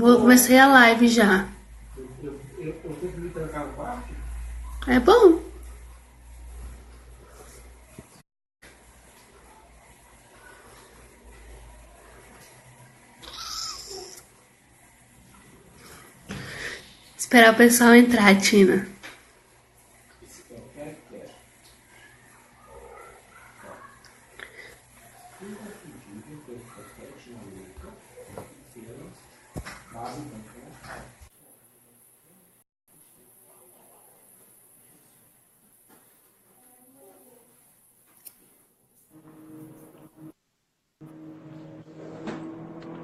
Comecei a live já. Eu consegui trancar o quarto? É bom. Esperar o pessoal entrar, Tina.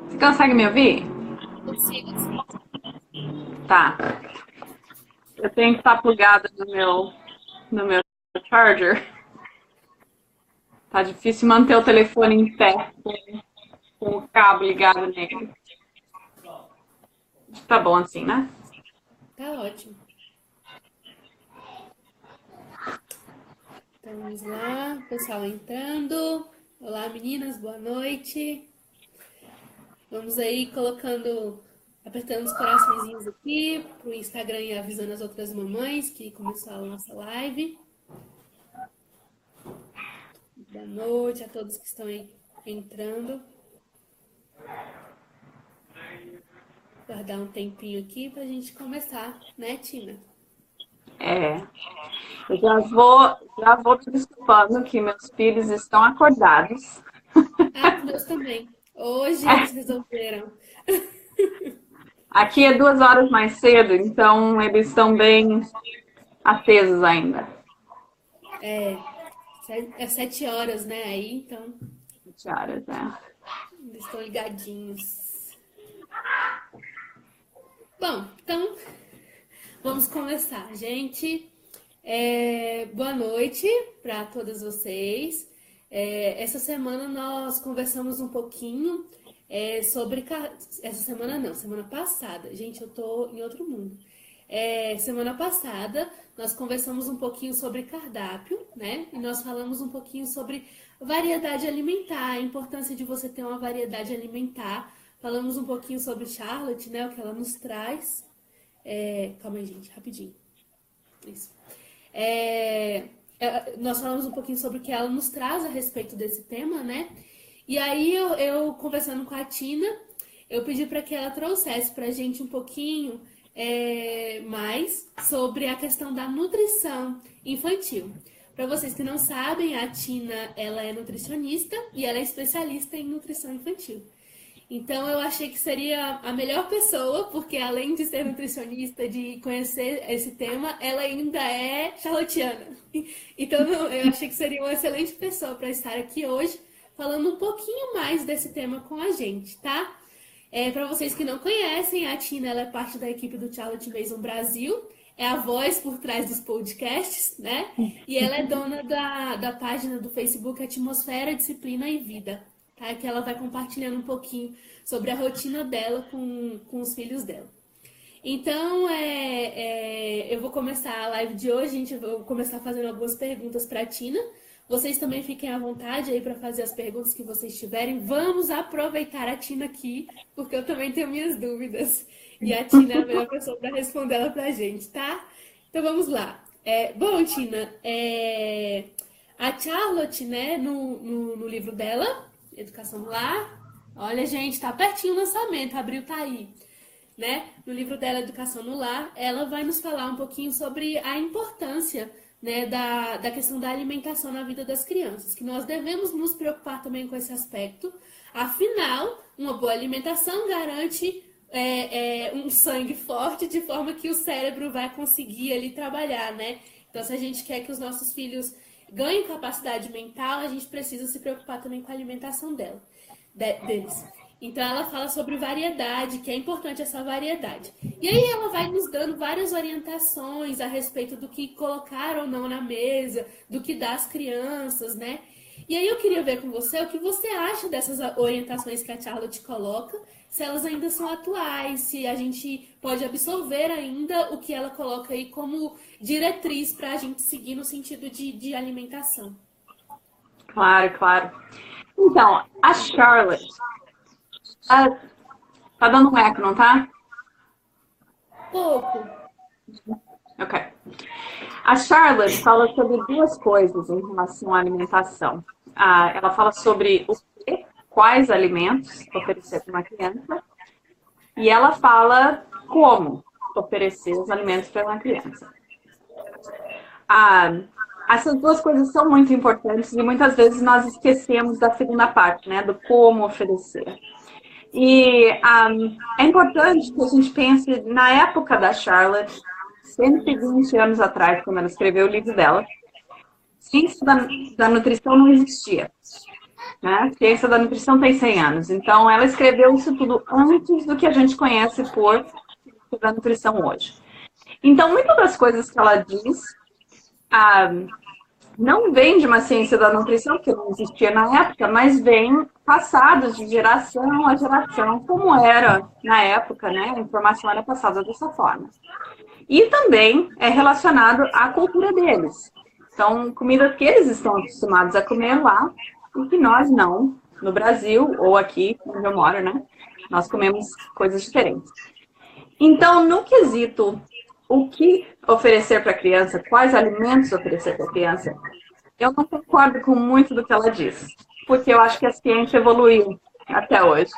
Você consegue me ouvir? Consigo, sim. Tá. Eu tenho que estar plugada no meu charger. Tá difícil manter o telefone em pé com o cabo ligado nele. Tá bom assim, né? Tá ótimo. Então vamos lá, pessoal entrando. Olá, meninas, boa noite. Vamos aí apertando os coraçõezinhos aqui pro Instagram e avisando as outras mamães que começou a nossa live. Boa noite a todos que estão aí entrando. Guardar um tempinho aqui pra gente começar, né, Tina? É. Eu já vou me desculpando que meus filhos estão acordados. Ah, os meus também. Hoje eles resolveram. Aqui é 2 horas mais cedo, então eles estão bem acesos ainda. É 7 horas, né? Aí, então, 7 horas, né? eles estão ligadinhos. Bom, então, vamos começar, gente. Boa noite para todas vocês. Essa semana nós conversamos um pouquinho sobre. Essa semana não, semana passada. Gente, eu tô em outro mundo. Semana passada nós conversamos um pouquinho sobre cardápio, né? E nós falamos um pouquinho sobre variedade alimentar, a importância de você ter uma variedade alimentar. Falamos um pouquinho sobre Charlotte, né? O que ela nos traz. Calma aí, gente, rapidinho. Isso. Nós falamos um pouquinho sobre o que ela nos traz a respeito desse tema, né? E aí eu conversando com a Tina, eu pedi para que ela trouxesse para a gente um pouquinho mais sobre a questão da nutrição infantil. Para vocês que não sabem, a Tina ela é nutricionista e ela é especialista em nutrição infantil. Então eu achei que seria a melhor pessoa, porque além de ser nutricionista, de conhecer esse tema, ela ainda é charlotiana. Então eu achei que seria uma excelente pessoa para estar aqui hoje, falando um pouquinho mais desse tema com a gente, tá? Para vocês que não conhecem, a Tina ela é parte da equipe do Charlotte Mason Brasil, é a voz por trás dos podcasts, né? E ela é dona da página do Facebook Atmosfera, Disciplina e Vida, tá? Que ela vai compartilhando um pouquinho sobre a rotina dela com os filhos dela. Então, eu vou começar a live de hoje, gente. Eu vou começar fazendo algumas perguntas para a Tina. Vocês também fiquem à vontade aí para fazer as perguntas que vocês tiverem. Vamos aproveitar a Tina aqui, porque eu também tenho minhas dúvidas. E a Tina é a melhor pessoa para responder ela para a gente, tá? Então vamos lá. Bom, Tina, a Charlotte, né, no livro dela, Educação no Lar, olha, gente, tá pertinho o lançamento, abril tá aí. Né? No livro dela, Educação no Lar, ela vai nos falar um pouquinho sobre a importância, né, da questão da alimentação na vida das crianças, que nós devemos nos preocupar também com esse aspecto. Afinal, uma boa alimentação garante um sangue forte, de forma que o cérebro vai conseguir ali trabalhar, né? Então, se a gente quer que os nossos filhos ganhem capacidade mental, a gente precisa se preocupar também com a alimentação deles. Então ela fala sobre variedade, que é importante essa variedade. E aí ela vai nos dando várias orientações a respeito do que colocar ou não na mesa, do que dar às crianças, né? E aí eu queria ver com você o que você acha dessas orientações que a Charlotte coloca, se elas ainda são atuais, se a gente pode absorver ainda o que ela coloca aí como diretriz para a gente seguir no sentido de alimentação. Claro, claro. Então, a Charlotte, Tá dando um eco, não tá? Pouco. Ok. A Charlotte fala sobre duas coisas em relação à alimentação. Ela fala sobre o que, quais alimentos oferecer para uma criança, e ela fala como oferecer os alimentos para uma criança. Essas duas coisas são muito importantes e muitas vezes nós esquecemos da segunda parte, né, do como oferecer. E é importante que a gente pense na época da Charlotte, 120 anos atrás, quando ela escreveu o livro dela. Ciência da nutrição não existia. Né? A ciência da nutrição tem 100 anos. Então, ela escreveu isso tudo antes do que a gente conhece por ciência da nutrição hoje. Então, muitas das coisas que ela diz não vem de uma ciência da nutrição, que não existia na época, mas vem passados de geração a geração, como era na época, né? A informação era passada dessa forma. E também é relacionado à cultura deles. Então, comidas que eles estão acostumados a comer lá e que nós não, no Brasil ou aqui onde eu moro, né? Nós comemos coisas diferentes. Então, no quesito o que oferecer para a criança, quais alimentos oferecer para a criança, eu não concordo com muito do que ela diz, porque eu acho que a ciência evoluiu até hoje.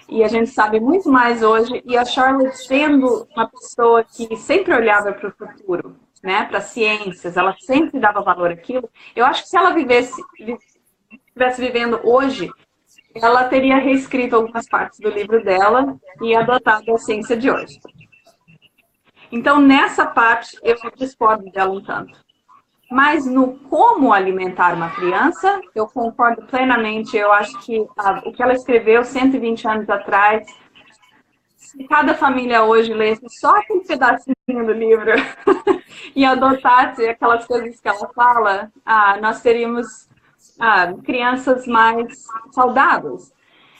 E a gente sabe muito mais hoje, e a Charlotte, sendo uma pessoa que sempre olhava para o futuro, né, para as ciências, ela sempre dava valor àquilo, eu acho que se ela estivesse vivendo hoje, ela teria reescrito algumas partes do livro dela e adotado a ciência de hoje. Então, nessa parte, eu discordo dela um tanto. Mas no como alimentar uma criança, eu concordo plenamente. Eu acho que o que ela escreveu 120 anos atrás, se cada família hoje lesse só aquele pedacinho do livro e adotasse aquelas coisas que ela fala, nós teríamos crianças mais saudáveis.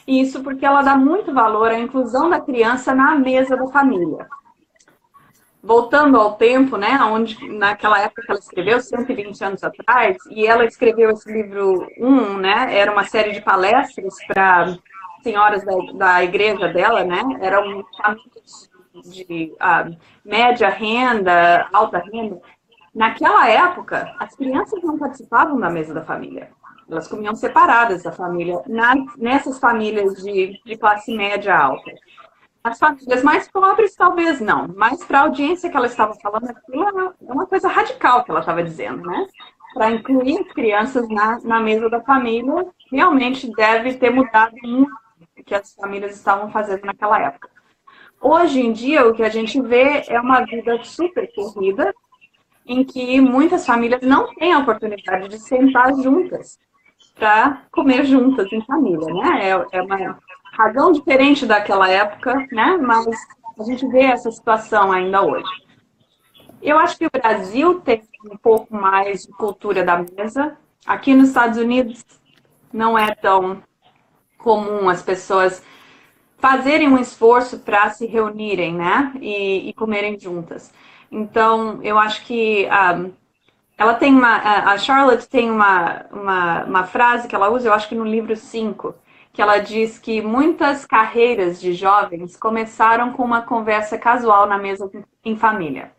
Isso porque ela dá muito valor à inclusão da criança na mesa da família. Voltando ao tempo, né, onde naquela época que ela escreveu, 120 anos atrás, e ela escreveu esse livro 1, né, era uma série de palestras para senhoras da igreja dela, né, eram famílias de média renda, alta renda. Naquela época, as crianças não participavam da mesa da família, elas comiam separadas da família, nessas famílias de classe média alta. As famílias mais pobres, talvez não, mas para a audiência que ela estava falando, aquilo é uma coisa radical que ela estava dizendo, né? Para incluir as crianças na mesa da família, realmente deve ter mudado muito o que as famílias estavam fazendo naquela época. Hoje em dia, o que a gente vê é uma vida super corrida, em que muitas famílias não têm a oportunidade de sentar juntas para comer juntas em família, né? É uma razão diferente daquela época, né? Mas a gente vê essa situação ainda hoje. Eu acho que o Brasil tem um pouco mais de cultura da mesa. Aqui nos Estados Unidos não é tão comum as pessoas fazerem um esforço para se reunirem, né? E comerem juntas. Então, eu acho que ela tem a Charlotte tem uma frase que ela usa, eu acho que no livro 5, que ela diz que muitas carreiras de jovens começaram com uma conversa casual na mesa em família.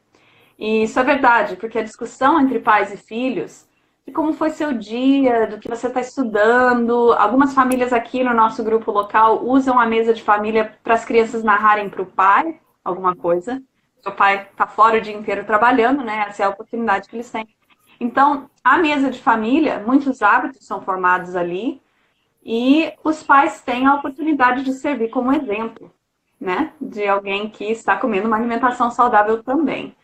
E isso é verdade, porque a discussão entre pais e filhos, de como foi seu dia, do que você está estudando, algumas famílias aqui no nosso grupo local usam a mesa de família para as crianças narrarem para o pai alguma coisa. O pai está fora o dia inteiro trabalhando, né? Essa é a oportunidade que eles têm. Então, a mesa de família, muitos hábitos são formados ali, e os pais têm a oportunidade de servir como exemplo, né? De alguém que está comendo uma alimentação saudável também.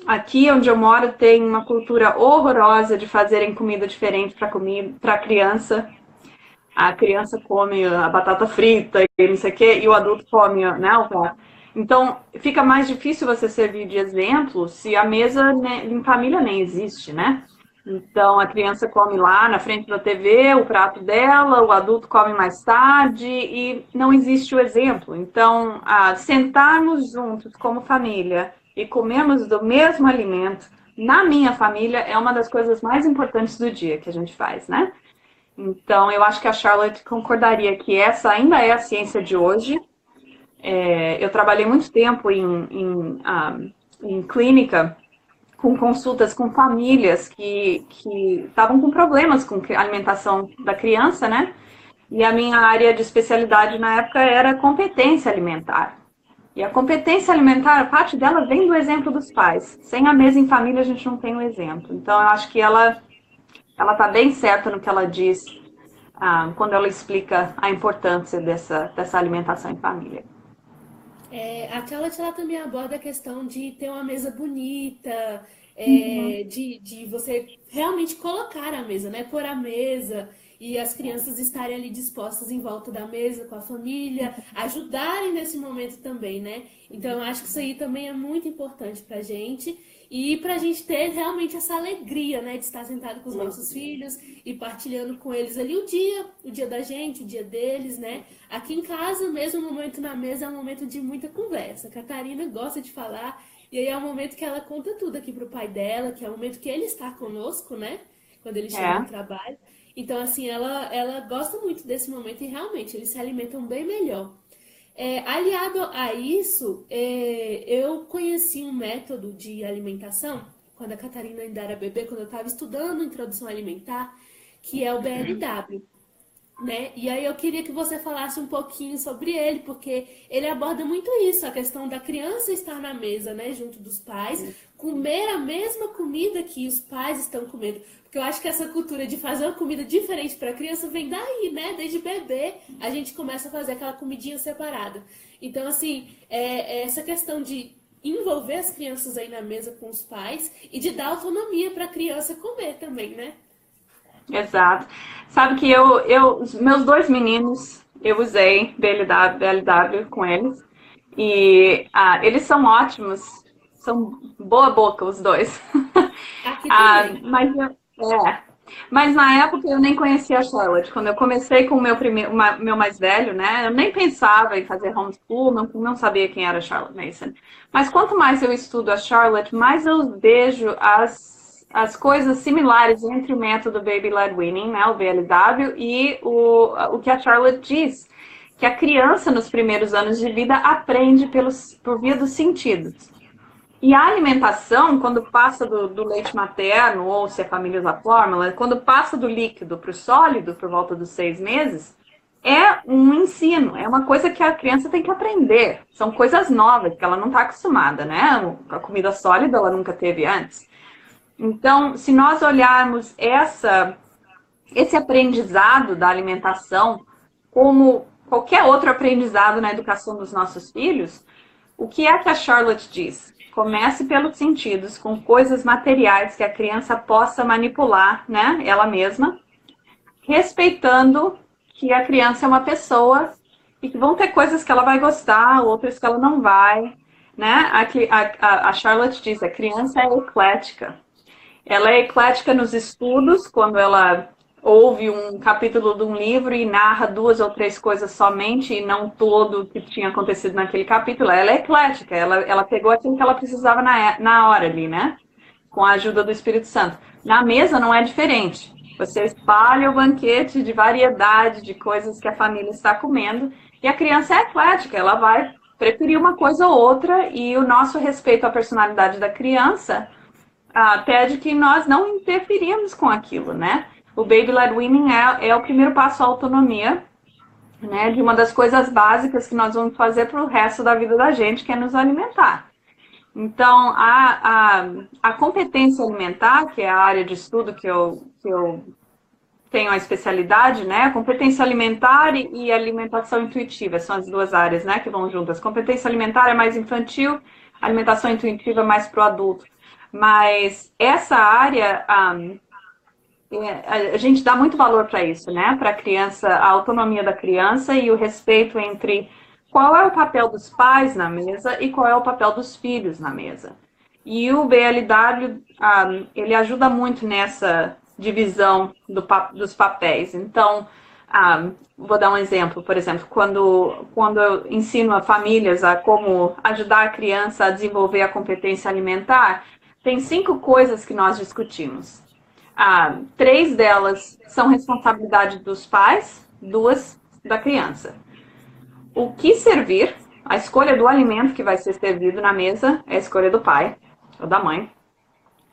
Aqui onde eu moro tem uma cultura horrorosa de fazerem comida diferente para a criança. A criança come a batata frita e não sei o quê, e o adulto come, né, o prato. Então, fica mais difícil você servir de exemplo se a mesa em família nem existe, né? Então, a criança come lá na frente da TV o prato dela, o adulto come mais tarde e não existe o exemplo. Então, sentarmos juntos como família e comermos do mesmo alimento, na minha família, é uma das coisas mais importantes do dia que a gente faz, né? Então, eu acho que a Charlotte concordaria que essa ainda é a ciência de hoje. Eu trabalhei muito tempo em clínica, com consultas com famílias que estavam com problemas com a alimentação da criança, né? E a minha área de especialidade na época era competência alimentar. E a competência alimentar, a parte dela vem do exemplo dos pais. Sem a mesa em família, a gente não tem o exemplo. Então, eu acho que ela está bem certa no que ela diz quando ela explica a importância dessa alimentação em família. A Charlotte, ela também aborda a questão de ter uma mesa bonita, de você realmente colocar a mesa, né? Pôr a mesa e as crianças estarem ali dispostas em volta da mesa com a família, ajudarem nesse momento também, né? Então, eu acho que isso aí também é muito importante pra gente. E pra gente ter realmente essa alegria, né, de estar sentado com os nossos filhos e partilhando com eles ali o dia da gente, o dia deles, né? Aqui em casa, mesmo o momento na mesa é um momento de muita conversa. A Catarina gosta de falar, e aí é o momento que ela conta tudo aqui pro pai dela, que é o momento que ele está conosco, né? Quando ele chega no trabalho. Então, assim, ela gosta muito desse momento e realmente eles se alimentam bem melhor. Aliado a isso, eu conheci um método de alimentação, quando a Catarina ainda era bebê, quando eu estava estudando Introdução Alimentar, que é o BLW, né? E aí eu queria que você falasse um pouquinho sobre ele, porque ele aborda muito isso, a questão da criança estar na mesa, né, junto dos pais, comer a mesma comida que os pais estão comendo. Porque eu acho que essa cultura de fazer uma comida diferente para a criança vem daí, né? Desde bebê a gente começa a fazer aquela comidinha separada. Então, assim, essa questão de envolver as crianças aí na mesa com os pais e de dar autonomia para a criança comer também, né? Exato. Sabe que os meus 2 meninos, eu usei BLW com eles. E eles são ótimos. São boa boca, os dois. Aqui também. Mas na época eu nem conhecia a Charlotte. Quando eu comecei com o meu mais velho, né? Eu nem pensava em fazer homeschool, não sabia quem era a Charlotte Mason. Mas quanto mais eu estudo a Charlotte, mais eu vejo as coisas similares entre o método Baby Led Weaning, né, o BLW, e o que a Charlotte diz, que a criança nos primeiros anos de vida aprende por via dos sentidos. E a alimentação, quando passa do leite materno, ou se a família usa fórmula, quando passa do líquido para o sólido, por volta dos 6 meses, é um ensino, é uma coisa que a criança tem que aprender. São coisas novas, que ela não está acostumada, né? A comida sólida ela nunca teve antes. Então, se nós olharmos esse aprendizado da alimentação como qualquer outro aprendizado na educação dos nossos filhos, o que é que a Charlotte diz? Comece pelos sentidos, com coisas materiais que a criança possa manipular, né, ela mesma, respeitando que a criança é uma pessoa e que vão ter coisas que ela vai gostar, outras que ela não vai, né? A Charlotte diz, a criança é eclética. Ela é eclética nos estudos, quando ela ouve um capítulo de um livro e narra 2 ou 3 coisas somente e não todo o que tinha acontecido naquele capítulo. Ela é eclética, ela pegou aquilo que ela precisava na hora ali, né? Com a ajuda do Espírito Santo. Na mesa não é diferente. Você espalha o banquete de variedade de coisas que a família está comendo e a criança é eclética, ela vai preferir uma coisa ou outra e o nosso respeito à personalidade da criança pede que nós não interferimos com aquilo, né? O Baby Led Weaning é o primeiro passo à autonomia, né? De uma das coisas básicas que nós vamos fazer para o resto da vida da gente, que é nos alimentar. Então, a competência alimentar, que é a área de estudo que eu tenho a especialidade, né? A competência alimentar e alimentação intuitiva, são as 2 áreas, né, que vão juntas. Competência alimentar é mais infantil, alimentação intuitiva é mais para o adulto. Mas essa área, a gente dá muito valor para isso, né? Para a criança, a autonomia da criança e o respeito entre qual é o papel dos pais na mesa e qual é o papel dos filhos na mesa. E o BLW, ele ajuda muito nessa divisão dos papéis. Então, vou dar um exemplo, por exemplo, quando eu ensino a famílias a como ajudar a criança a desenvolver a competência alimentar, tem 5 coisas que nós discutimos. 3 delas são responsabilidade dos pais, 2 da criança. O que servir, a escolha do alimento que vai ser servido na mesa é a escolha do pai ou da mãe.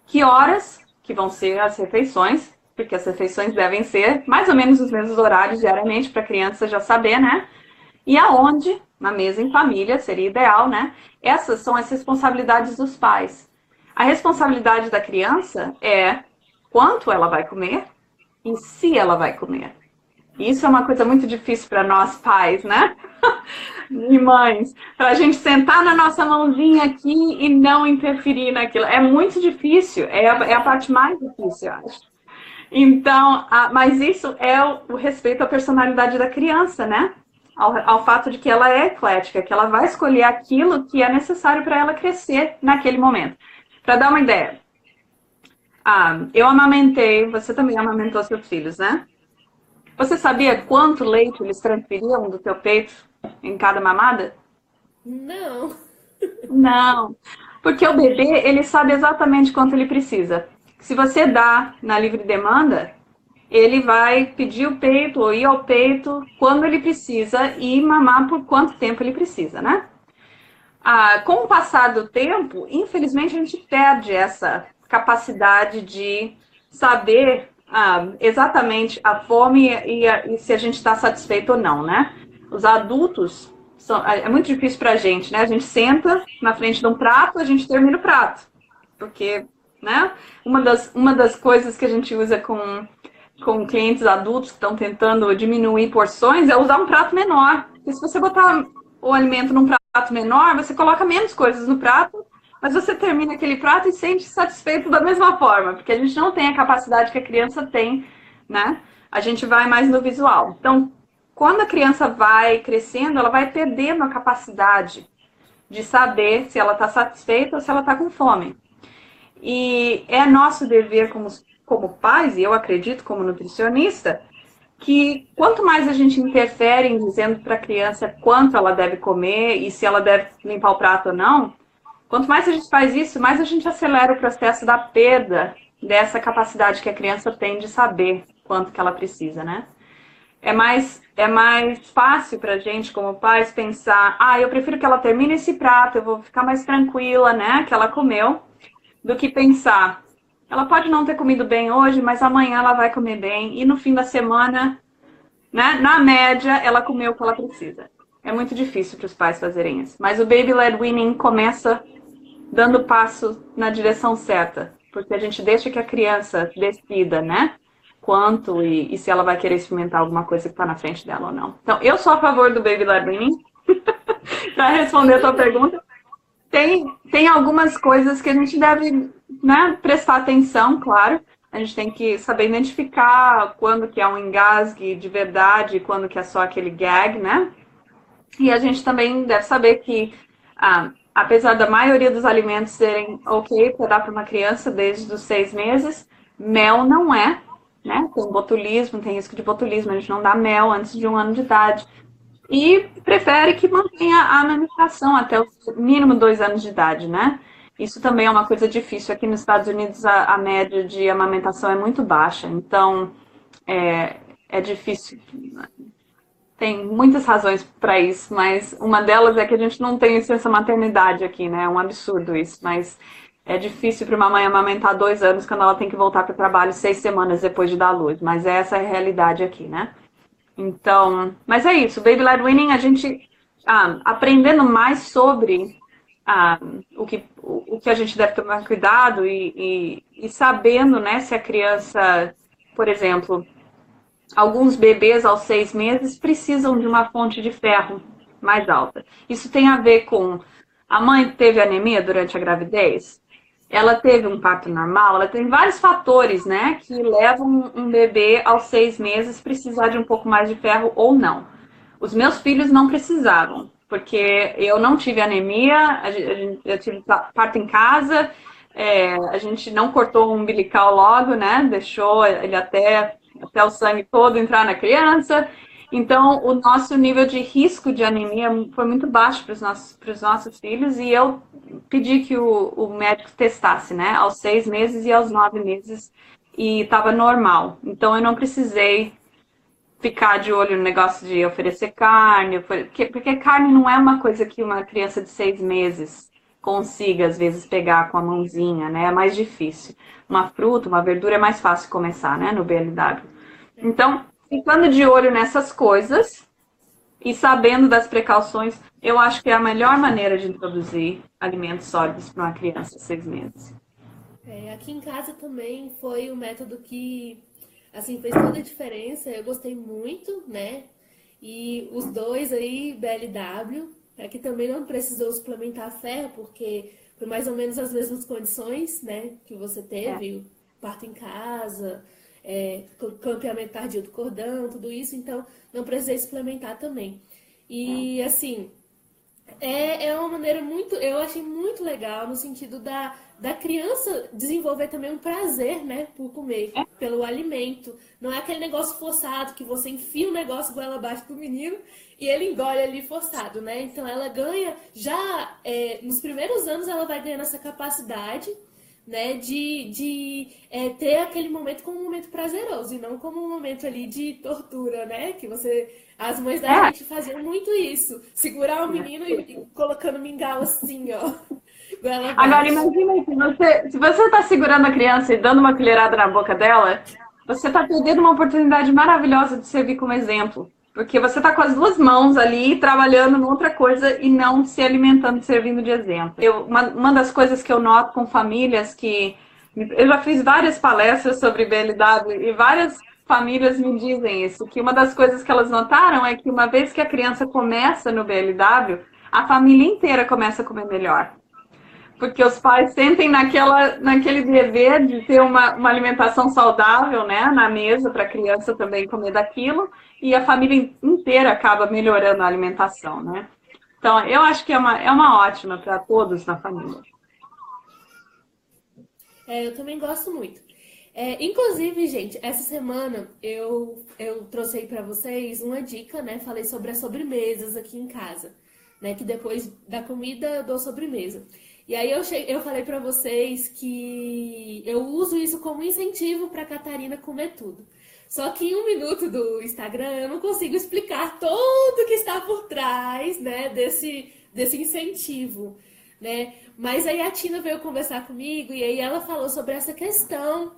Que horas que vão ser as refeições, porque as refeições devem ser mais ou menos os mesmos horários diariamente para a criança já saber, né? E aonde, na mesa em família, seria ideal, né? Essas são as responsabilidades dos pais. A responsabilidade da criança é quanto ela vai comer e se ela vai comer. Isso é uma coisa muito difícil para nós pais, né? E mães, para a gente sentar na nossa mãozinha aqui e não interferir naquilo. É muito difícil, é a parte mais difícil, eu acho. Então, mas isso é o respeito à personalidade da criança, né? Ao fato de que ela é eclética, que ela vai escolher aquilo que é necessário para ela crescer naquele momento. Para dar uma ideia, eu amamentei, você também amamentou seus filhos, né? Você sabia quanto leite eles transferiam do teu peito em cada mamada? Não. Não, porque o bebê, ele sabe exatamente quanto ele precisa. Se você dá na livre demanda, ele vai pedir o peito ou ir ao peito quando ele precisa e mamar por quanto tempo ele precisa, né? Com o passar do tempo, infelizmente, a gente perde essa capacidade de saber exatamente a fome e se a gente está satisfeito ou não, né? Os adultos, é muito difícil para a gente, né? A gente senta na frente de um prato, a gente termina o prato. Porque, né? Uma das coisas que a gente usa com clientes adultos que estão tentando diminuir porções é usar um prato menor. Porque se você botar o alimento num prato menor, você coloca menos coisas no prato, mas você termina aquele prato e sente satisfeito da mesma forma, porque a gente não tem a capacidade que a criança tem, né? A gente vai mais no visual. Então, quando a criança vai crescendo, ela vai perdendo a capacidade de saber se ela está satisfeita ou se ela está com fome. E é nosso dever como pais, e eu acredito como nutricionista, que quanto mais a gente interfere em dizendo para a criança quanto ela deve comer e se ela deve limpar o prato ou não, quanto mais a gente faz isso, mais a gente acelera o processo da perda dessa capacidade que a criança tem de saber quanto que ela precisa, né? É mais fácil para a gente, como pais, pensar, eu prefiro que ela termine esse prato, eu vou ficar mais tranquila, né, que ela comeu, do que pensar, ela pode não ter comido bem hoje, mas amanhã ela vai comer bem, e no fim da semana, né, na média, ela comeu o que ela precisa. É muito difícil para os pais fazerem isso. Mas o Baby Led Weaning começa dando passo na direção certa, porque a gente deixa que a criança decida, né? Quanto e se ela vai querer experimentar alguma coisa que está na frente dela ou não. Então, eu sou a favor do Baby Led Weaning. Para responder a tua pergunta, tem algumas coisas que a gente deve, né, prestar atenção, claro. A gente tem que saber identificar quando que é um engasgue de verdade e quando que é só aquele gag, né? E a gente também deve saber que, apesar da maioria dos alimentos serem ok para dar para uma criança desde os 6 meses, mel não é, né? Tem botulismo, tem risco de botulismo, a gente não dá mel antes de 1 ano de idade. E prefere que mantenha a amamentação até o mínimo 2 anos de idade, né? Isso também é uma coisa difícil. Aqui nos Estados Unidos a média de amamentação é muito baixa, então é difícil. Tem muitas razões para isso, mas uma delas é que a gente não tem licença maternidade aqui, né? É um absurdo isso, mas é difícil para uma mãe amamentar 2 anos quando ela tem que voltar para o trabalho 6 semanas depois de dar à luz, mas essa é a realidade aqui, né? Então, mas é isso, Baby Led Weaning, a gente aprendendo mais sobre o que a gente deve tomar cuidado e sabendo, né, se a criança, por exemplo, alguns bebês aos 6 meses precisam de uma fonte de ferro mais alta. Isso tem a ver com a mãe teve anemia durante a gravidez, ela teve um parto normal, ela tem vários fatores, né, que levam um bebê aos 6 meses precisar de um pouco mais de ferro ou não. Os meus filhos não precisavam, porque eu não tive anemia, eu tive parto em casa, a gente não cortou o umbilical logo, né, deixou ele até o sangue todo entrar na criança. Então, o nosso nível de risco de anemia foi muito baixo para os nossos filhos e eu pedi que o médico testasse, né, aos 6 meses e aos 9 meses e estava normal. Então eu não precisei ficar de olho no negócio de oferecer carne, porque carne não é uma coisa que uma criança de 6 meses consiga, às vezes, pegar com a mãozinha, né? É mais difícil. Uma fruta, uma verdura é mais fácil começar, né? No BLW. Então, ficando de olho nessas coisas e sabendo das precauções, eu acho que é a melhor maneira de introduzir alimentos sólidos para uma criança de 6 meses. Aqui em casa também foi um método que, assim, fez toda a diferença. Eu gostei muito, né? E os dois aí, BLW, aqui também não precisou suplementar ferro, porque foi mais ou menos as mesmas condições, né? Que você teve, parto em casa, campeamento tardio do cordão, tudo isso, então não precisei suplementar também. E, assim, é uma maneira muito, eu achei muito legal no sentido da criança desenvolver também um prazer, né, por comer, pelo alimento. Não é aquele negócio forçado que você enfia um negócio goela abaixo do menino e ele engole ali forçado, né? Então ela ganha, já nos primeiros anos ela vai ganhando essa capacidade, né, de ter aquele momento como um momento prazeroso e não como um momento ali de tortura, né? Que as mães da gente faziam muito isso, segurar o menino e colocando mingau assim, ó. Agora imagina se você está segurando a criança e dando uma colherada na boca dela, você está perdendo uma oportunidade maravilhosa de servir como exemplo. Porque você está com as duas mãos ali, trabalhando em outra coisa e não se alimentando, servindo de exemplo. Uma das coisas que eu noto com famílias que... Eu já fiz várias palestras sobre BLW e várias famílias me dizem isso, que uma das coisas que elas notaram é que uma vez que a criança começa no BLW, a família inteira começa a comer melhor. Porque os pais sentem naquele dever de ter uma alimentação saudável, né, na mesa para a criança também comer daquilo, e a família inteira acaba melhorando a alimentação, né? Então, eu acho que é uma ótima para todos na família. Eu também gosto muito. Inclusive, gente, essa semana eu trouxe aí para vocês uma dica, né? Falei sobre as sobremesas aqui em casa, né? Que depois da comida eu dou sobremesa. E aí eu falei pra vocês que eu uso isso como incentivo pra Catarina comer tudo. Só que em 1 minuto do Instagram eu não consigo explicar tudo que está por trás, né, desse incentivo, né? Mas aí a Tina veio conversar comigo e aí ela falou sobre essa questão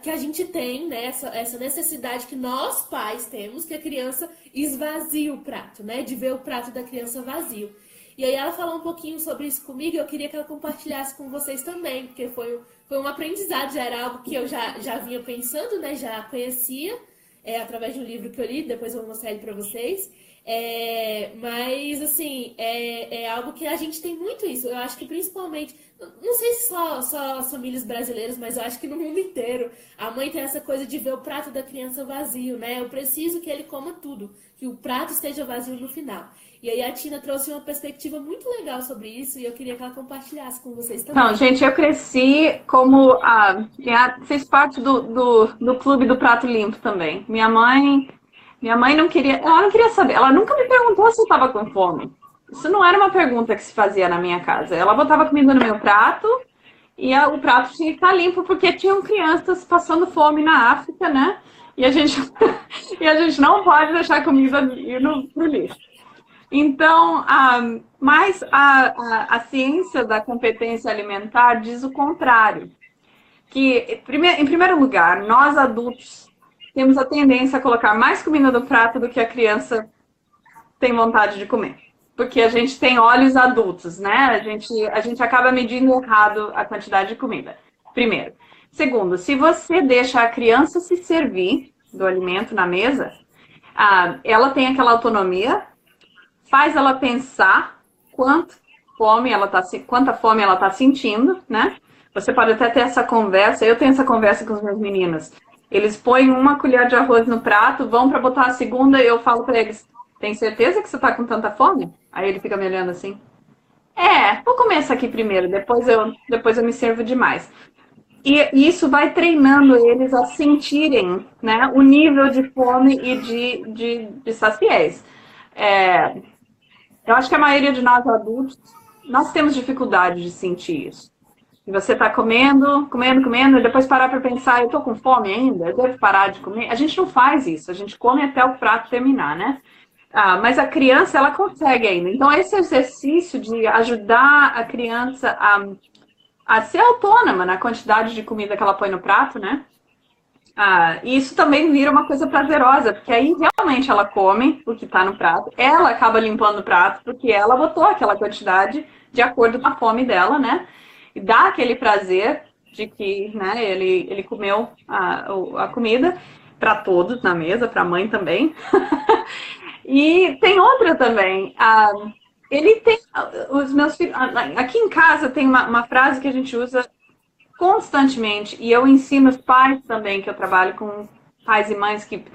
que a gente tem, né, essa necessidade que nós pais temos, que a criança esvazie o prato, né, de ver o prato da criança vazio. E aí ela falou um pouquinho sobre isso comigo e eu queria que ela compartilhasse com vocês também, porque foi um aprendizado, já era algo que eu já vinha pensando, né? Já conhecia, através de um livro que eu li, depois eu vou mostrar ele para vocês. Mas, assim, é algo que a gente tem muito isso. Eu acho que principalmente, não sei se só as famílias brasileiras, mas eu acho que no mundo inteiro, a mãe tem essa coisa de ver o prato da criança vazio, né? Eu preciso que ele coma tudo, que o prato esteja vazio no final. E aí a Tina trouxe uma perspectiva muito legal sobre isso e eu queria que ela compartilhasse com vocês também. Não, gente, eu cresci como... fiz parte do clube do prato limpo também. Minha mãe não queria... Ela não queria saber. Ela nunca me perguntou se eu estava com fome. Isso não era uma pergunta que se fazia na minha casa. Ela botava comida no meu prato e o prato tinha que estar limpo porque tinham crianças passando fome na África, né? E a gente não pode deixar comida ir pro lixo. Então, mas a ciência da competência alimentar diz o contrário. Que, em primeiro lugar, nós adultos temos a tendência a colocar mais comida no prato do que a criança tem vontade de comer. Porque a gente tem olhos adultos, né? A gente acaba medindo errado a quantidade de comida. Primeiro. Segundo, se você deixa a criança se servir do alimento na mesa, ela tem aquela autonomia, faz ela pensar quanta fome ela está sentindo, né? Você pode até ter essa conversa. Eu tenho essa conversa com os meus meninos. Eles põem uma colher de arroz no prato, vão para botar a segunda e eu falo para eles: tem certeza que você está com tanta fome? Aí ele fica me olhando assim. Vou comer essa aqui primeiro, depois eu me servo demais. E isso vai treinando eles a sentirem, né, o nível de fome e de saciez. Eu acho que a maioria de nós adultos, nós temos dificuldade de sentir isso. E você tá comendo, comendo, comendo, e depois parar para pensar, eu tô com fome ainda, eu devo parar de comer. A gente não faz isso, a gente come até o prato terminar, né? Mas a criança, ela consegue ainda. Então, esse exercício de ajudar a criança a ser autônoma na quantidade de comida que ela põe no prato, né? E isso também vira uma coisa prazerosa, porque aí realmente ela come o que está no prato, ela acaba limpando o prato, porque ela botou aquela quantidade de acordo com a fome dela, né? E dá aquele prazer de que, né, ele comeu a comida para todos na mesa, para a mãe também. E tem outra também. Ele tem. Os meus filhos. Aqui em casa tem uma frase que a gente usa constantemente, e eu ensino os pais também, que eu trabalho com pais e mães que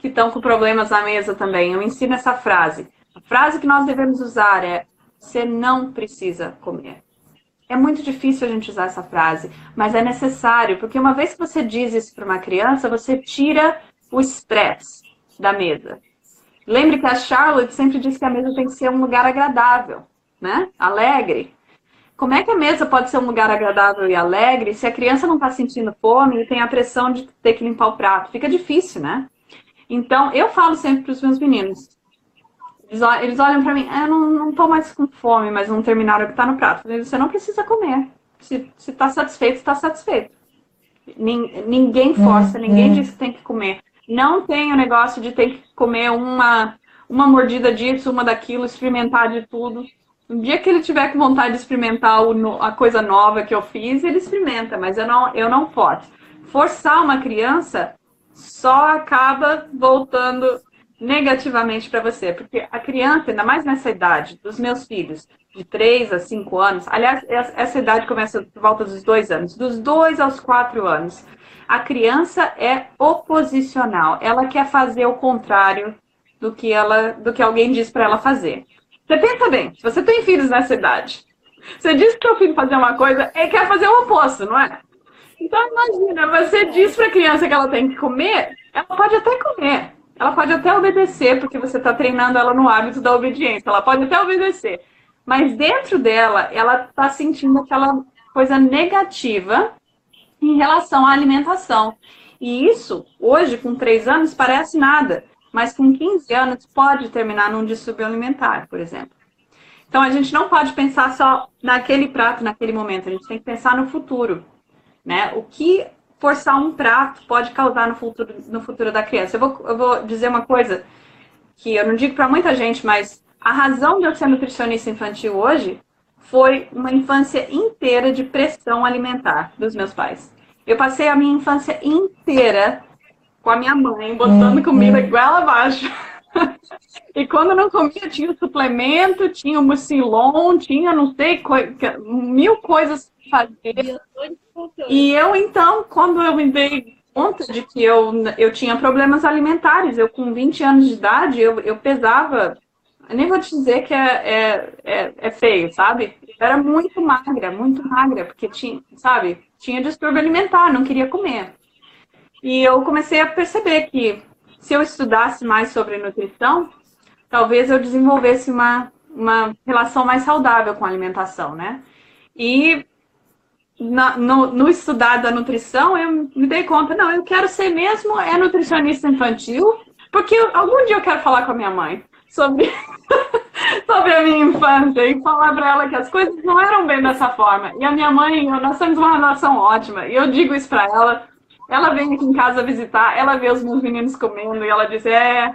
estão com problemas na mesa também. Eu ensino essa frase. A frase que nós devemos usar é: você não precisa comer. É muito difícil a gente usar essa frase, mas é necessário, porque uma vez que você diz isso para uma criança, você tira o estresse da mesa. Lembre que a Charlotte sempre diz que a mesa tem que ser um lugar agradável, né? Alegre. Como é que a mesa pode ser um lugar agradável e alegre se a criança não está sentindo fome e tem a pressão de ter que limpar o prato? Fica difícil, né? Então, eu falo sempre para os meus meninos. Eles olham para mim, eu não estou mais com fome, mas não terminaram o que está no prato. Eu falei, você não precisa comer. Se está satisfeito, está satisfeito. Ninguém força, ninguém diz que tem que comer. Não tem o negócio de ter que comer uma mordida disso, uma daquilo, experimentar de tudo. No dia que ele tiver com vontade de experimentar a coisa nova que eu fiz, ele experimenta, mas eu não forço. Forçar uma criança só acaba voltando negativamente para você, porque a criança, ainda mais nessa idade, dos meus filhos, de 3 a 5 anos, aliás, essa idade começa por volta dos 2 anos, dos 2 aos 4 anos, a criança é oposicional, ela quer fazer o contrário do que alguém diz para ela fazer. Você pensa bem, se você tem filhos nessa idade, você diz que seu filho fazer uma coisa, ele quer fazer o oposto, não é? Então imagina, você diz para a criança que ela tem que comer, ela pode até comer, ela pode até obedecer, porque você está treinando ela no hábito da obediência, ela pode até obedecer, mas dentro dela, ela está sentindo aquela coisa negativa em relação à alimentação. E isso, hoje, com 3 anos, parece nada, mas com 15 anos pode terminar num distúrbio alimentar, por exemplo. Então a gente não pode pensar só naquele prato, naquele momento, a gente tem que pensar no futuro, né? O que forçar um prato pode causar no futuro da criança. Eu vou dizer uma coisa que eu não digo para muita gente, mas a razão de eu ser nutricionista infantil hoje foi uma infância inteira de pressão alimentar dos meus pais. Eu passei a minha infância inteira com a minha mãe, botando comida goela abaixo. E quando eu não comia, tinha o suplemento, tinha o mucilon, tinha não sei, 1000 coisas para fazer. E eu, então, quando eu me dei conta de que eu tinha problemas alimentares, eu com 20 anos de idade, eu pesava, eu nem vou te dizer que é feio, sabe? Eu era muito magra, porque tinha distúrbio alimentar, não queria comer. E eu comecei a perceber que se eu estudasse mais sobre nutrição, talvez eu desenvolvesse uma relação mais saudável com a alimentação, né? E no estudar da nutrição, eu me dei conta, não, eu quero ser mesmo nutricionista infantil, porque algum dia eu quero falar com a minha mãe sobre a minha infância e falar para ela que as coisas não eram bem dessa forma. E a minha mãe, nós temos uma relação ótima, e eu digo isso para ela. Ela vem aqui em casa visitar, ela vê os meus meninos comendo e ela diz, é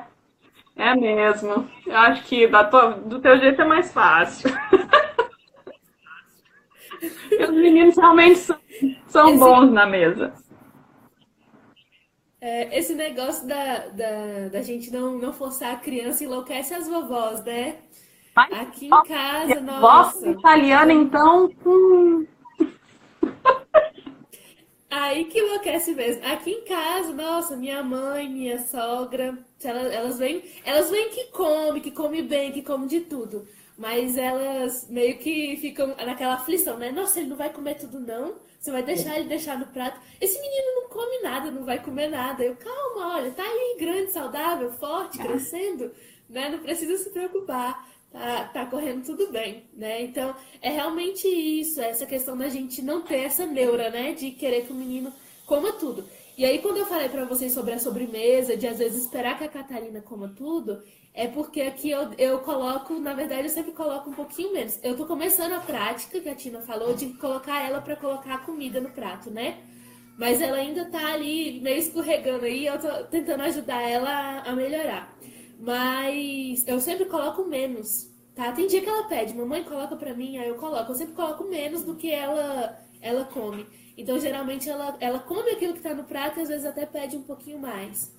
mesmo. Eu acho que do teu jeito é mais fácil. Os meninos realmente são bons na mesa. Esse negócio da gente não forçar a criança enlouquece as vovós, né? Mas, aqui em casa, nossa. Vó italiana, então... Aí que enlouquece mesmo. Aqui em casa, nossa, minha mãe, minha sogra, elas vêm que come bem, que come de tudo. Mas elas meio que ficam naquela aflição, né? Nossa, ele não vai comer tudo, não. Você vai deixar ele deixar no prato. Esse menino não come nada, não vai comer nada. Eu, calma, olha, tá aí grande, saudável, forte, crescendo, né? Não precisa se preocupar. tá correndo tudo bem, né? Então, é realmente isso, essa questão da gente não ter essa neura, né? De querer que o menino coma tudo. E aí, quando eu falei pra vocês sobre a sobremesa, de às vezes esperar que a Catarina coma tudo, é porque aqui eu coloco, na verdade, eu sempre coloco um pouquinho menos. Eu tô começando a prática, que a Tina falou, de colocar ela pra colocar a comida no prato, né? Mas ela ainda tá ali meio escorregando aí, eu tô tentando ajudar ela a melhorar. Mas eu sempre coloco menos, tá? Tem dia que ela pede, mamãe coloca pra mim, aí eu coloco. Eu sempre coloco menos do que ela come. Então, geralmente, ela come aquilo que tá no prato e às vezes até pede um pouquinho mais.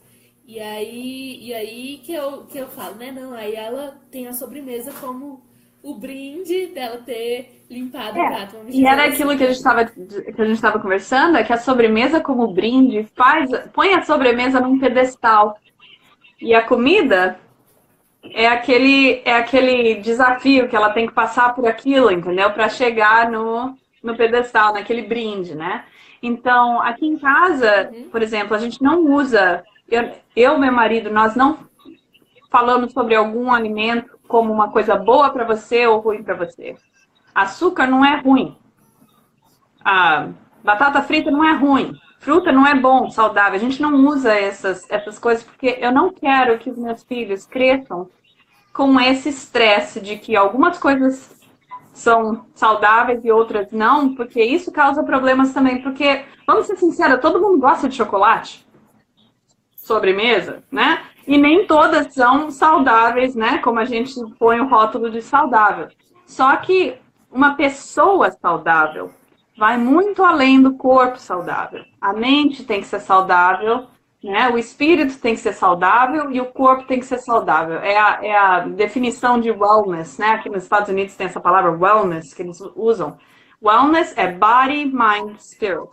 E aí que eu falo, né? Não, aí ela tem a sobremesa como o brinde dela ter limpado o prato. Vamos E era dizer aquilo assim. que a gente estava conversando, é que a sobremesa como brinde põe a sobremesa num pedestal. E a comida é aquele desafio que ela tem que passar por aquilo, entendeu? Para chegar no pedestal, naquele brinde, né? Então, aqui em casa, por exemplo, a gente não usa, eu e meu marido, nós não falamos sobre algum alimento como uma coisa boa para você ou ruim para você. Açúcar não é ruim. A batata frita não é ruim. Fruta não é bom, saudável. A gente não usa essas coisas porque eu não quero que os meus filhos cresçam com esse estresse de que algumas coisas são saudáveis e outras não, porque isso causa problemas também. Porque, vamos ser sinceros, todo mundo gosta de chocolate, sobremesa, né? E nem todas são saudáveis, né? Como a gente põe o rótulo de saudável. Só que uma pessoa saudável vai muito além do corpo saudável. A mente tem que ser saudável, né? O espírito tem que ser saudável e o corpo tem que ser saudável. É a definição de wellness, né? Aqui nos Estados Unidos tem essa palavra wellness que eles usam. Wellness é body, mind, spirit.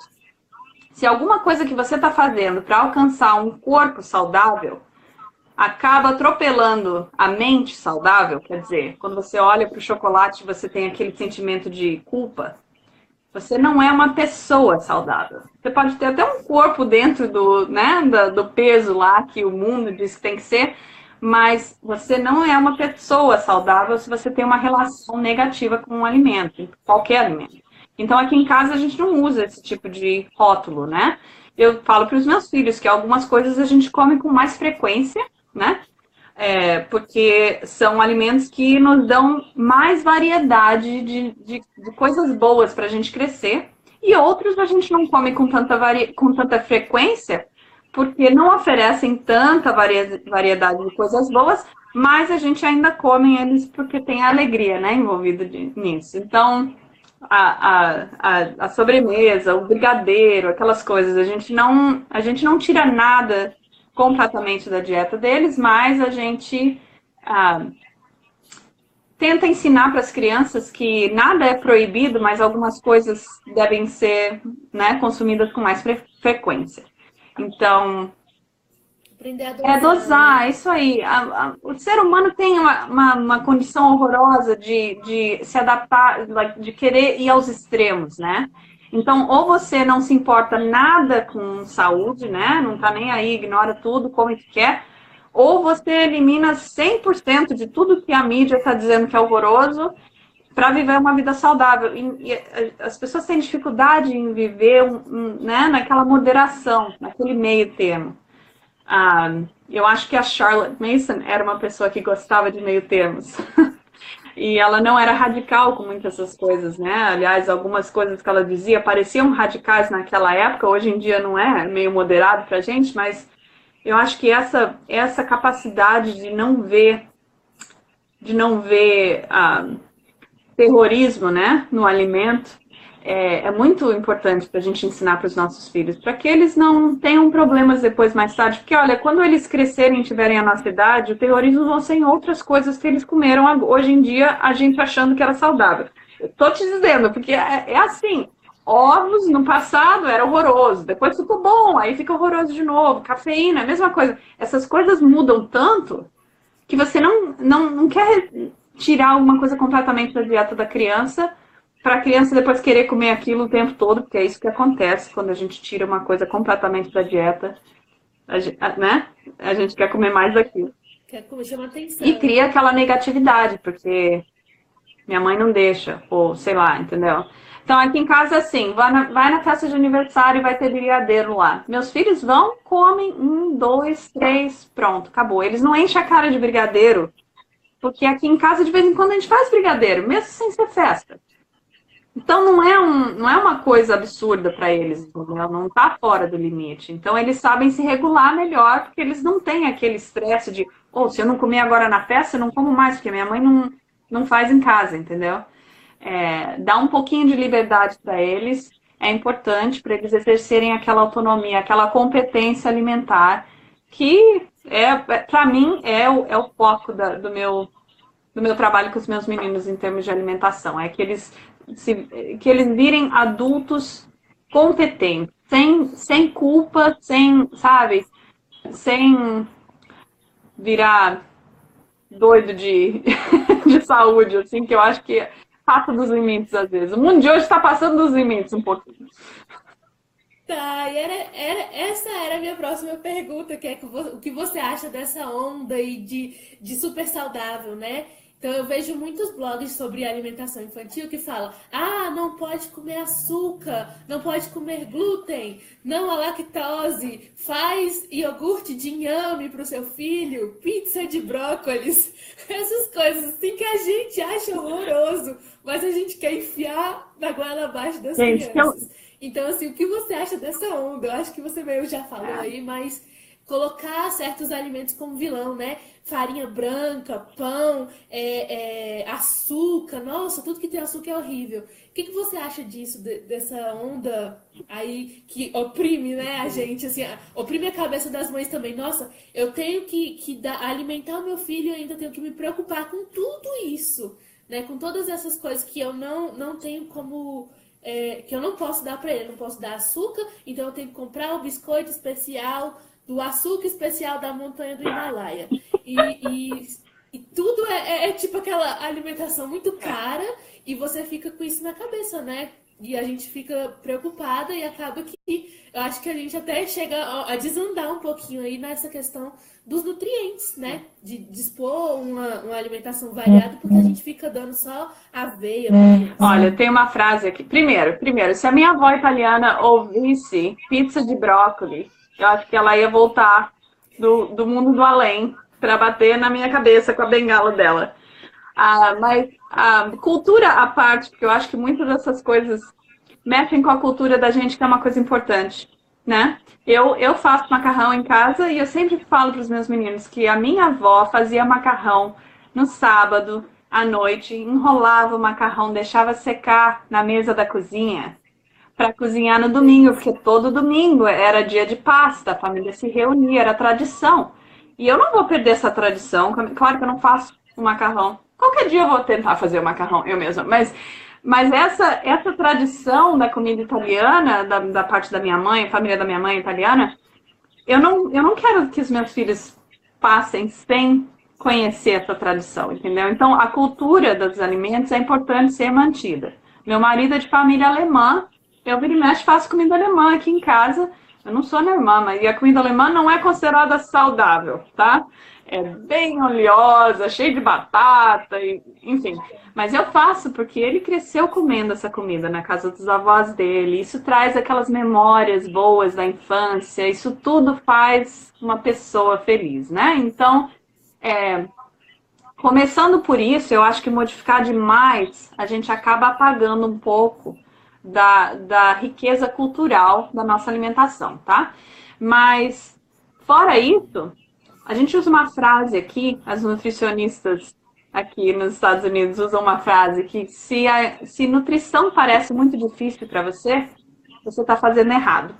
Se alguma coisa que você está fazendo para alcançar um corpo saudável acaba atropelando a mente saudável, quer dizer, quando você olha para o chocolate você tem aquele sentimento de culpa, você não é uma pessoa saudável. Você pode ter até um corpo dentro do peso lá que o mundo diz que tem que ser, mas você não é uma pessoa saudável se você tem uma relação negativa com um alimento, qualquer alimento. Então, aqui em casa, a gente não usa esse tipo de rótulo, né? Eu falo para os meus filhos que algumas coisas a gente come com mais frequência, né? Porque são alimentos que nos dão mais variedade de coisas boas para a gente crescer. E outros a gente não come com tanta frequência, porque não oferecem tanta variedade de coisas boas, mas a gente ainda come eles porque tem a alegria, né, envolvida nisso. Então, a sobremesa, o brigadeiro, aquelas coisas, a gente não tira nada completamente da dieta deles, mas a gente tenta ensinar para as crianças que nada é proibido, mas algumas coisas devem ser, né, consumidas com mais frequência. Então, Aprender a dosar, dosar, né? isso aí. O ser humano tem uma condição horrorosa de se adaptar, de querer ir aos extremos, né? Então, ou você não se importa nada com saúde, né? Não tá nem aí, ignora tudo, come o que quer, ou você elimina 100% de tudo que a mídia está dizendo que é horroroso para viver uma vida saudável. E as pessoas têm dificuldade em viver né, naquela moderação, naquele meio termo. Eu acho que a Charlotte Mason era uma pessoa que gostava de meio termos. E ela não era radical com muitas dessas coisas, né? Aliás, algumas coisas que ela dizia pareciam radicais naquela época, hoje em dia não é meio moderado pra gente, mas eu acho que essa capacidade de não ver terrorismo, né, no alimento, é muito importante para a gente ensinar para os nossos filhos, para que eles não tenham problemas depois, mais tarde. Porque, olha, quando eles crescerem e tiverem a nossa idade, o terrorismo vão ser em outras coisas que eles comeram hoje em dia, a gente achando que era saudável. Eu tô te dizendo, porque é assim. Ovos, no passado, era horroroso. Depois ficou bom, aí fica horroroso de novo. Cafeína, a mesma coisa. Essas coisas mudam tanto que você não quer tirar alguma coisa completamente da dieta da criança, para a criança depois querer comer aquilo o tempo todo, porque é isso que acontece quando a gente tira uma coisa completamente da dieta, né? A gente quer comer mais daquilo. Quer comer, chama E atenção. cria aquela negatividade, porque minha mãe não deixa, ou sei lá, entendeu? Então aqui em casa é assim, vai na festa de aniversário e vai ter brigadeiro lá. Meus filhos vão, comem, 2, 3, pronto, acabou. Eles não enchem a cara de brigadeiro, porque aqui em casa de vez em quando a gente faz brigadeiro, mesmo sem ser festa. Então não é uma coisa absurda para eles, entendeu? Não está fora do limite. Então eles sabem se regular melhor, porque eles não têm aquele estresse de, se eu não comer agora na festa, eu não como mais, porque minha mãe não faz em casa, entendeu? Dar um pouquinho de liberdade para eles é importante para eles exercerem aquela autonomia, aquela competência alimentar, que para mim é o foco do meu trabalho com os meus meninos em termos de alimentação. É que eles virem adultos competentes, sem culpa, sabe, sem virar doido de saúde, assim, que eu acho que passa dos limites às vezes. O mundo de hoje está passando dos limites um pouquinho. Tá, e essa era a minha próxima pergunta, que é o que você acha dessa onda aí de super saudável, né? Então eu vejo muitos blogs sobre alimentação infantil que falam: não pode comer açúcar, não pode comer glúten, não a lactose, faz iogurte de inhame para o seu filho, pizza de brócolis, essas coisas assim que a gente acha horroroso, mas a gente quer enfiar na goela abaixo das crianças. Então, assim, o que você acha dessa onda? Eu acho que você meio já falou aí, mas colocar certos alimentos como vilão, né? Farinha branca, pão, açúcar, nossa, tudo que tem açúcar é horrível. O que você acha disso, dessa onda aí que oprime, né, a gente, assim, oprime a cabeça das mães também. Nossa, eu tenho que alimentar o meu filho e ainda tenho que me preocupar com tudo isso, né? Com todas essas coisas que eu não tenho como... que eu não posso dar para ele, não posso dar açúcar, então eu tenho que comprar o biscoito especial do açúcar especial da montanha do Himalaia. E tudo é tipo aquela alimentação muito cara e você fica com isso na cabeça, né? E a gente fica preocupada e acaba que eu acho que a gente até chega a desandar um pouquinho aí nessa questão dos nutrientes, né? De dispor uma alimentação variada, porque a gente fica dando só aveia. Olha, tem uma frase aqui. Primeiro, se a minha avó italiana ouvisse pizza de brócolis, eu acho que ela ia voltar do mundo do além para bater na minha cabeça com a bengala dela. Mas a cultura à parte, porque eu acho que muitas dessas coisas mexem com a cultura da gente, que é uma coisa importante, né? Eu faço macarrão em casa e eu sempre falo para os meus meninos que a minha avó fazia macarrão no sábado à noite, enrolava o macarrão, deixava secar na mesa da cozinha para cozinhar no domingo, porque todo domingo era dia de pasta, a família se reunia, era tradição. E eu não vou perder essa tradição. Claro que eu não faço o macarrão. Qualquer dia eu vou tentar fazer o macarrão eu mesma, mas essa tradição da comida italiana, da parte da minha mãe, família da minha mãe italiana, eu não quero que os meus filhos passem sem conhecer essa tradição, entendeu? Então, a cultura dos alimentos é importante ser mantida. Meu marido é de família alemã, eu vira e mexe faço comida alemã aqui em casa. Eu não sou alemã, mas a comida alemã não é considerada saudável, tá? É bem oleosa, cheia de batata, enfim. Mas eu faço porque ele cresceu comendo essa comida na casa dos avós dele. Isso traz aquelas memórias boas da infância. Isso tudo faz uma pessoa feliz, né? Então, começando por isso, eu acho que modificar demais, a gente acaba apagando um pouco da riqueza cultural da nossa alimentação, tá? Mas, fora isso, a gente usa uma frase aqui, as nutricionistas aqui nos Estados Unidos usam uma frase que se nutrição parece muito difícil para você está fazendo errado.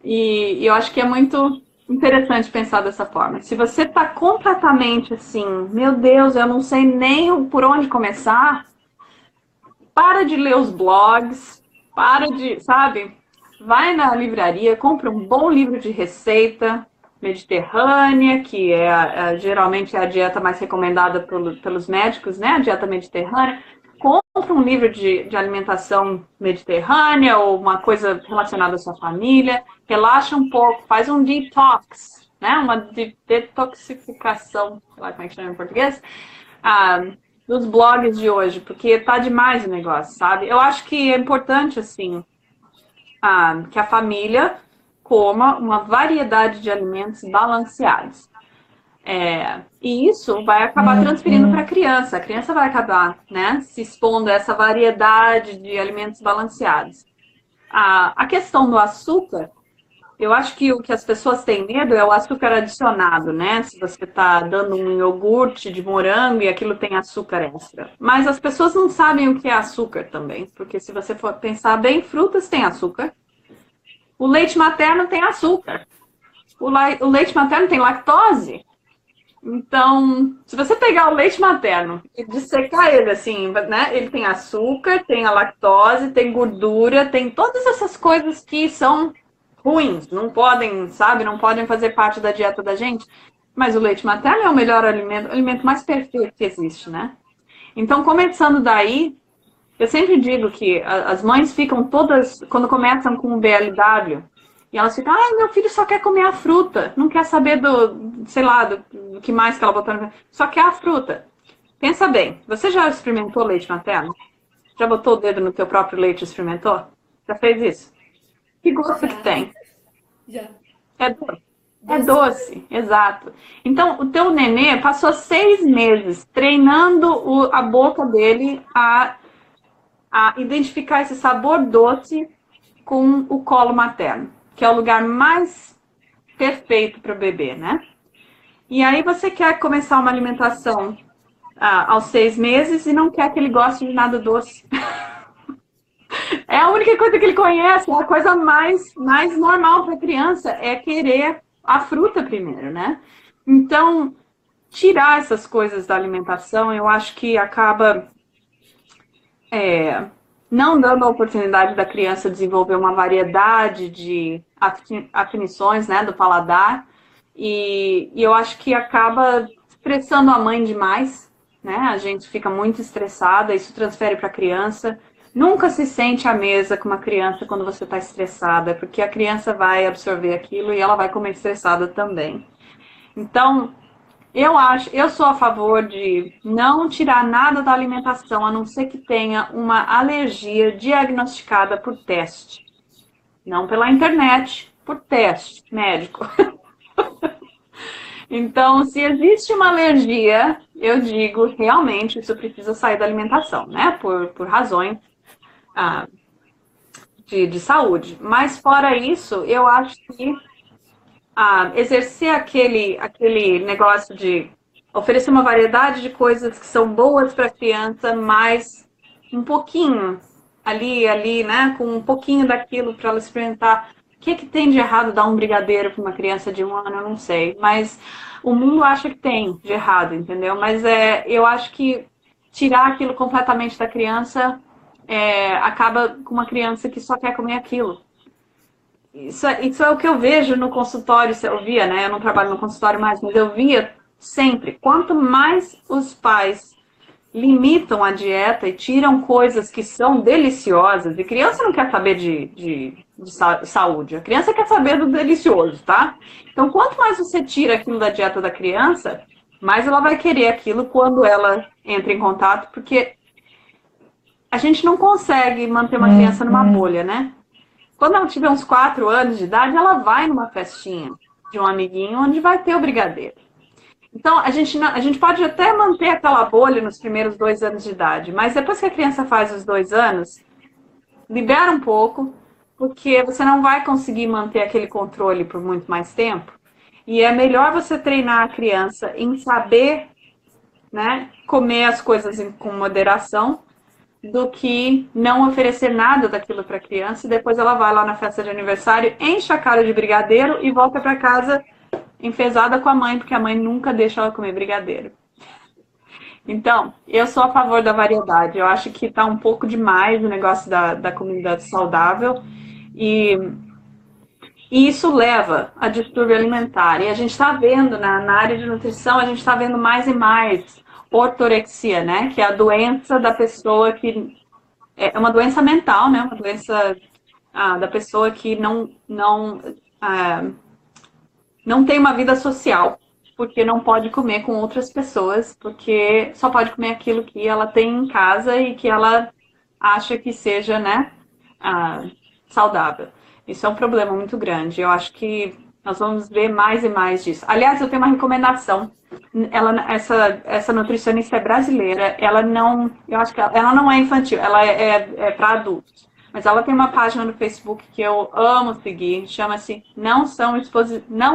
E eu acho que é muito interessante pensar dessa forma. Se você está completamente assim, meu Deus, eu não sei nem por onde começar, para de ler os blogs, sabe? Vai na livraria, compra um bom livro de receita mediterrânea, que geralmente é a dieta mais recomendada pelos médicos, né? A dieta mediterrânea. Compra um livro de alimentação mediterrânea ou uma coisa relacionada à sua família. Relaxa um pouco, faz um detox, né? Uma detoxificação, sei lá como é que chama em português, dos blogs de hoje, porque tá demais o negócio, sabe? Eu acho que é importante, assim, que a família coma uma variedade de alimentos balanceados. E isso vai acabar transferindo para a criança. A criança vai acabar, né, se expondo a essa variedade de alimentos balanceados. A questão do açúcar, eu acho que o que as pessoas têm medo é o açúcar adicionado, né? Se você está dando um iogurte de morango e aquilo tem açúcar extra. Mas as pessoas não sabem o que é açúcar também, porque se você for pensar bem, frutas têm açúcar. O leite materno tem açúcar. O leite materno tem lactose. Então, se você pegar o leite materno e dissecar ele assim, né? Ele tem açúcar, tem a lactose, tem gordura, tem todas essas coisas que são ruins, não podem, sabe? Não podem fazer parte da dieta da gente. Mas o leite materno é o melhor alimento, o alimento mais perfeito que existe, né? Então, começando daí, eu sempre digo que as mães ficam todas, quando começam com o BLW, e elas ficam, meu filho só quer comer a fruta, não quer saber sei lá, do que mais que ela botou no... Só quer a fruta. Pensa bem, você já experimentou leite materno? Já botou o dedo no teu próprio leite e experimentou? Já fez isso? Que gosto que tem? Já. É doce. É doce, exato. Então, o teu nenê passou 6 meses treinando a boca dele a identificar esse sabor doce com o colo materno, que é o lugar mais perfeito para o bebê, né? E aí você quer começar uma alimentação aos 6 meses e não quer que ele goste de nada doce. É a única coisa que ele conhece, é a coisa mais normal para a criança, é querer a fruta primeiro, né? Então, tirar essas coisas da alimentação, eu acho que acaba não dando a oportunidade da criança desenvolver uma variedade de afinições, né, do paladar, e eu acho que acaba estressando a mãe demais, né? A gente fica muito estressada, isso transfere para a criança. Nunca se sente à mesa com uma criança quando você está estressada, porque a criança vai absorver aquilo e ela vai comer estressada também. Então, eu sou a favor de não tirar nada da alimentação, a não ser que tenha uma alergia diagnosticada por teste. Não pela internet, por teste médico. Então, se existe uma alergia, eu digo, realmente, isso precisa sair da alimentação, né? Por razões de saúde. Mas, fora isso, eu acho que exercer aquele negócio de oferecer uma variedade de coisas que são boas para a criança, mas um pouquinho ali, né? Com um pouquinho daquilo para ela experimentar. O que tem de errado dar um brigadeiro para uma criança de 1 ano? Eu não sei. Mas o mundo acha que tem de errado, entendeu? Mas eu acho que tirar aquilo completamente da criança acaba com uma criança que só quer comer aquilo. Isso é o que eu vejo no consultório, eu via, né? Eu não trabalho no consultório mais, mas eu via sempre. Quanto mais os pais limitam a dieta e tiram coisas que são deliciosas, e criança não quer saber de saúde, a criança quer saber do delicioso, tá? Então, quanto mais você tira aquilo da dieta da criança, mais ela vai querer aquilo quando ela entra em contato, porque a gente não consegue manter uma criança numa bolha, né? Quando ela tiver uns 4 anos de idade, ela vai numa festinha de um amiguinho onde vai ter o brigadeiro. Então, a gente pode até manter aquela bolha nos primeiros 2 anos de idade, mas depois que a criança faz os 2 anos, libera um pouco, porque você não vai conseguir manter aquele controle por muito mais tempo. E é melhor você treinar a criança em saber, né, comer as coisas com moderação, do que não oferecer nada daquilo para a criança, e depois ela vai lá na festa de aniversário, enche a cara de brigadeiro e volta para casa enfesada com a mãe, porque a mãe nunca deixa ela comer brigadeiro. Então, eu sou a favor da variedade. Eu acho que está um pouco demais o negócio da comida saudável, e isso leva a distúrbio alimentar. E a gente está vendo, na área de nutrição, a gente está vendo mais e mais ortorexia, né? Que é a doença da pessoa que... É uma doença mental, né? Uma doença da pessoa que não não tem uma vida social, porque não pode comer com outras pessoas, porque só pode comer aquilo que ela tem em casa e que ela acha que seja, né, saudável. Isso é um problema muito grande. Eu acho que nós vamos ver mais e mais disso. Aliás, eu tenho uma recomendação. Essa nutricionista é brasileira. Ela não, eu acho que ela não é infantil. Ela é para adultos. Mas ela tem uma página no Facebook que eu amo seguir. Chama-se Não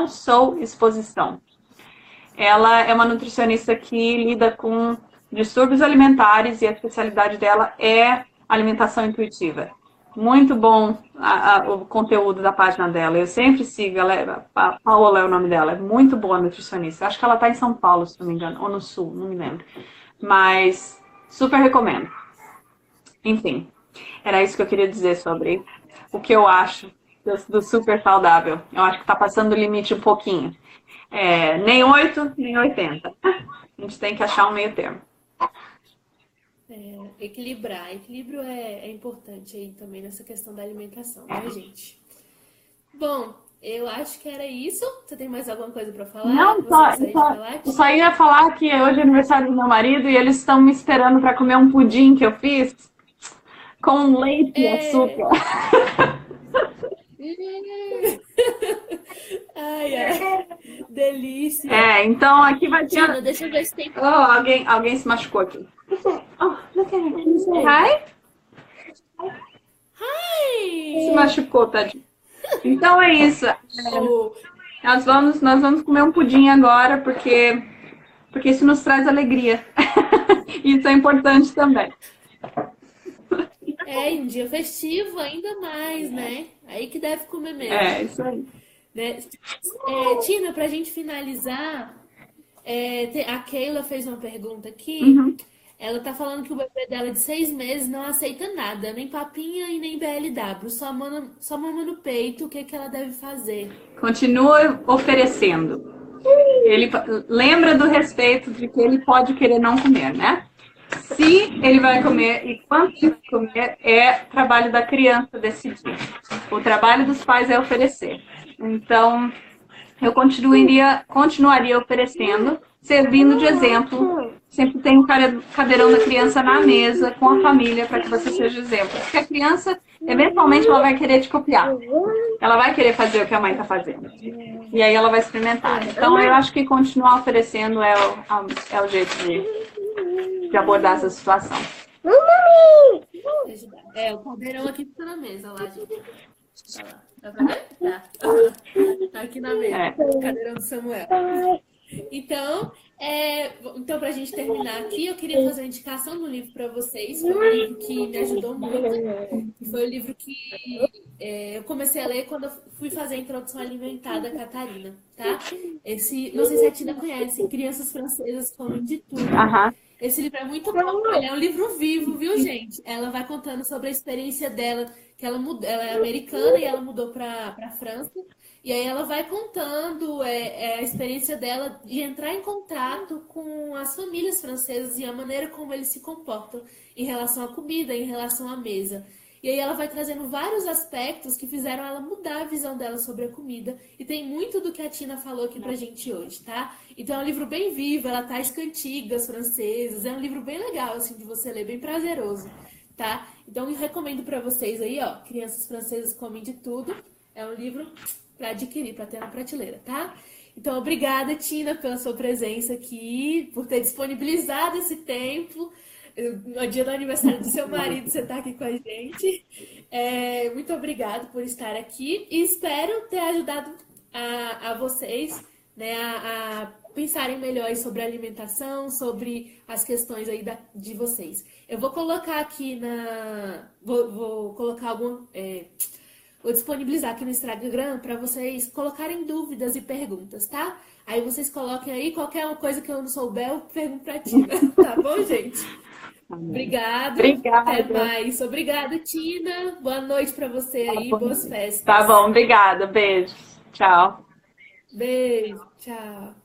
Sou Exposição. Ela é uma nutricionista que lida com distúrbios alimentares e a especialidade dela é alimentação intuitiva. Muito bom o conteúdo da página dela. Eu sempre sigo, Paola é o nome dela, é muito boa nutricionista. Acho que ela está em São Paulo, se não me engano, ou no Sul, não me lembro. Mas super recomendo. Enfim, era isso que eu queria dizer sobre o que eu acho do super saudável. Eu acho que está passando o limite um pouquinho. Nem 8, nem 80. A gente tem que achar um meio termo. Equilibrar. Equilíbrio é importante aí também nessa questão da alimentação, né, gente? Bom, eu acho que era isso. Você tem mais alguma coisa para falar? Não, só ia falar que hoje é aniversário do meu marido e eles estão me esperando para comer um pudim que eu fiz com leite e açúcar. Ai, delícia. Então aqui vai ter... Tina, deixa eu ver se tem... alguém se machucou aqui. Look at him. Hi. Hi. Se machucou, tadinho. Então é isso. Nós vamos comer um pudim agora, porque isso nos traz alegria. Isso é importante também. Em um dia festivo ainda mais, né? Aí que deve comer mesmo. Isso aí. Né? Tina, pra gente finalizar, a Keila fez uma pergunta aqui. Uhum. Ela tá falando que o bebê dela de 6 meses não aceita nada, nem papinha e nem BLW, só mama no peito. O que ela deve fazer? Continua oferecendo. Ele lembra do respeito de que ele pode querer não comer, né? Se ele vai comer e quanto ele comer é trabalho da criança decidir. O trabalho dos pais é oferecer. Então, eu continuaria oferecendo, servindo de exemplo. Sempre tem um cadeirão da criança na mesa com a família para que você seja exemplo. Porque a criança, eventualmente, ela vai querer te copiar. Ela vai querer fazer o que a mãe está fazendo. E aí ela vai experimentar. Então, eu acho que continuar oferecendo é o jeito de abordar essa situação. O caldeirão aqui fica na mesa lá, gente. Olha lá. Tá vendo? Tá aqui na mesa. O caldeirão do Samuel. Então, pra gente terminar aqui, eu queria fazer uma indicação do livro para vocês. Foi um livro que me ajudou muito. Foi o livro que eu comecei a ler quando eu fui fazer a introdução alimentar da Catarina, tá? Não sei se a Tina conhece, Crianças Francesas Comem de Tudo. Esse livro é muito bom, ele é um livro vivo, viu, gente? Ela vai contando sobre a experiência dela, que ela é americana e ela mudou para a França. E aí ela vai contando a experiência dela de entrar em contato com as famílias francesas e a maneira como eles se comportam em relação à comida, em relação à mesa. E aí ela vai trazendo vários aspectos que fizeram ela mudar a visão dela sobre a comida. E tem muito do que a Tina falou aqui pra gente hoje, tá? Então é um livro bem vivo, ela traz cantigas francesas. É um livro bem legal, assim, de você ler, bem prazeroso, tá? Então eu recomendo pra vocês aí, ó, Crianças Francesas Comem de Tudo. É um livro para adquirir, para ter na prateleira, tá? Então, obrigada, Tina, pela sua presença aqui, por ter disponibilizado esse tempo. No dia do aniversário do seu marido, você está aqui com a gente. Muito obrigada por estar aqui e espero ter ajudado a vocês, né, a pensarem melhor sobre a alimentação, sobre as questões aí de vocês. Eu vou colocar aqui vou colocar vou disponibilizar aqui no Instagram para vocês colocarem dúvidas e perguntas, tá? Aí vocês coloquem aí, qualquer coisa que eu não souber, eu pergunto pra Tina. Tá bom, gente? Obrigada. Até mais. Obrigada, Tina. Boa noite para você aí. Boas festas. Tá bom, obrigada. Beijo. Tchau. Beijo. Tchau.